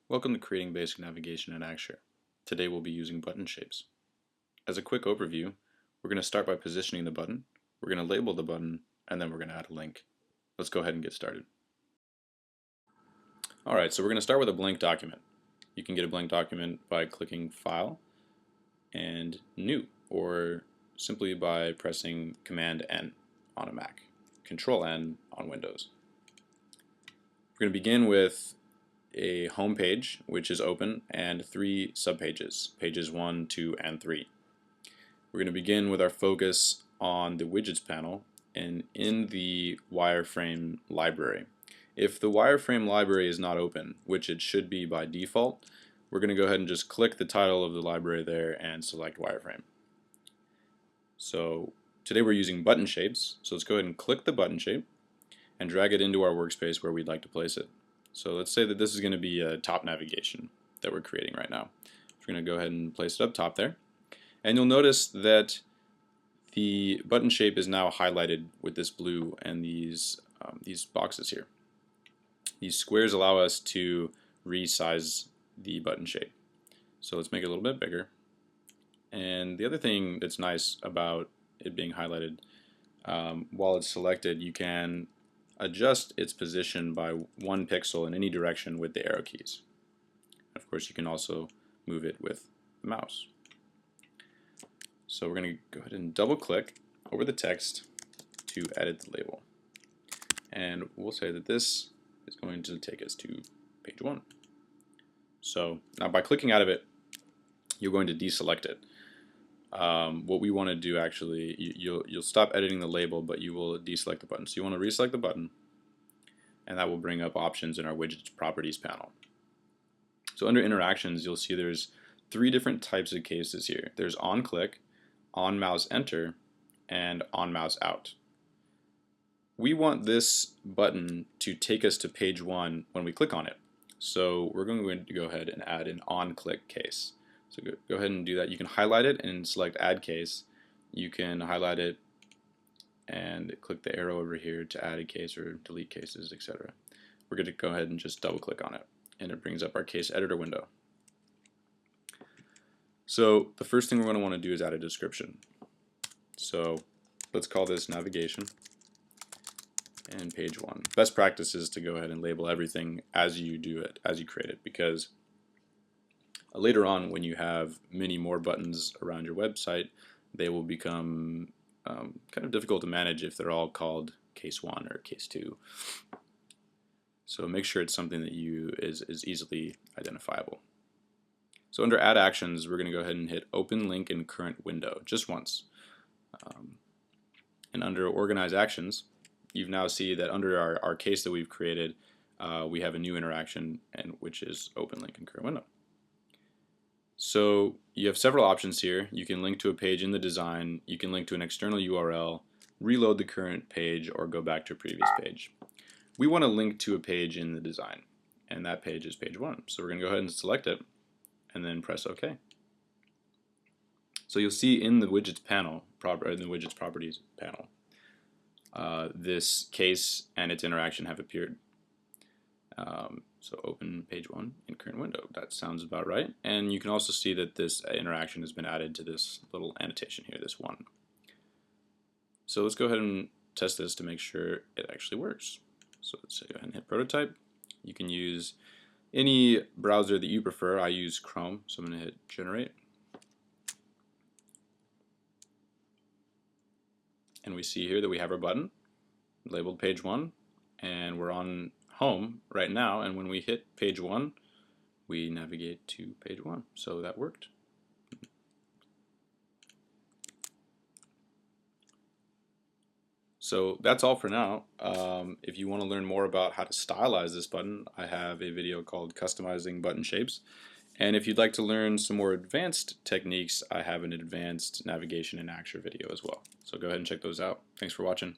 Welcome to Creating Basic Navigation in Axure. Today we'll be using button shapes. As a quick overview, we're going to start by positioning the button, we're going to label the button, and then we're going to add a link. Let's go ahead and get started. Alright, so we're going to start with a blank document. You can get a blank document by clicking File and New, or simply by pressing Command N on a Mac, Control N on Windows. We're going to begin with a home page, which is open, and 3 subpages, pages 1, 2, and 3. We're going to begin with our focus on the widgets panel and in the wireframe library. If the wireframe library is not open, which it should be by default, we're going to go ahead and just click the title of the library there and select wireframe. So today we're using button shapes, so let's go ahead and click the button shape and drag it into our workspace where we'd like to place it. So let's say that this is going to be a top navigation that we're creating right now. We're going to go ahead and place it up top there. And you'll notice that the button shape is now highlighted with this blue and these boxes here. These squares allow us to resize the button shape. So let's make it a little bit bigger. And the other thing that's nice about it being highlighted, while it's selected, you can adjust its position by 1 pixel in any direction with the arrow keys. Of course, you can also move it with the mouse. So we're going to go ahead and double click over the text to edit the label. And we'll say that this is going to take us to page 1. So now by clicking out of it, you're going to deselect it. What we want to do actually, you'll stop editing the label, but you will deselect the button. So you want to reselect the button, and that will bring up options in our widgets properties panel. So under interactions, you'll see there's 3 different types of cases here. There's on click, on mouse enter, and on mouse out. We want this button to take us to page 1 when we click on it. So we're going to go ahead and add an on click case. So go ahead and do that. You can highlight it and select add case. You can highlight it and click the arrow over here to add a case or delete cases, etc. We're going to go ahead and just double click on it, and it brings up our case editor window. So the first thing we're going to want to do is add a description. So let's call this navigation and page 1. Best practice is to go ahead and label everything as you do it, as you create it, because later on, when you have many more buttons around your website, they will become kind of difficult to manage if they're all called case 1 or case 2. So make sure it's something that is easily identifiable. So under Add Actions, we're going to go ahead and hit Open Link in Current Window just once. And under Organize Actions, you now see that under our case that we've created, we have a new interaction, which is Open Link in Current Window. So you have several options here. You can link to a page in the design, you can link to an external URL, reload the current page, or go back to a previous page. We want to link to a page in the design, and that page is page 1. So we're going to go ahead and select it, and then press OK. So you'll see in the widgets panel, in the widgets properties panel, this case and its interaction have appeared. So open page 1 in current window. That sounds about right. And you can also see that this interaction has been added to this little annotation here, this 1. So let's go ahead and test this to make sure it actually works. So let's go ahead and hit prototype. You can use any browser that you prefer. I use Chrome, so I'm going to hit generate. And we see here that we have our button labeled page 1, and we're on home right now, and when we hit page 1, we navigate to page 1. So that worked. So that's all for now. If you want to learn more about how to stylize this button, I have a video called Customizing Button Shapes. And if you'd like to learn some more advanced techniques, I have an advanced navigation in Axure video as well. So go ahead and check those out. Thanks for watching.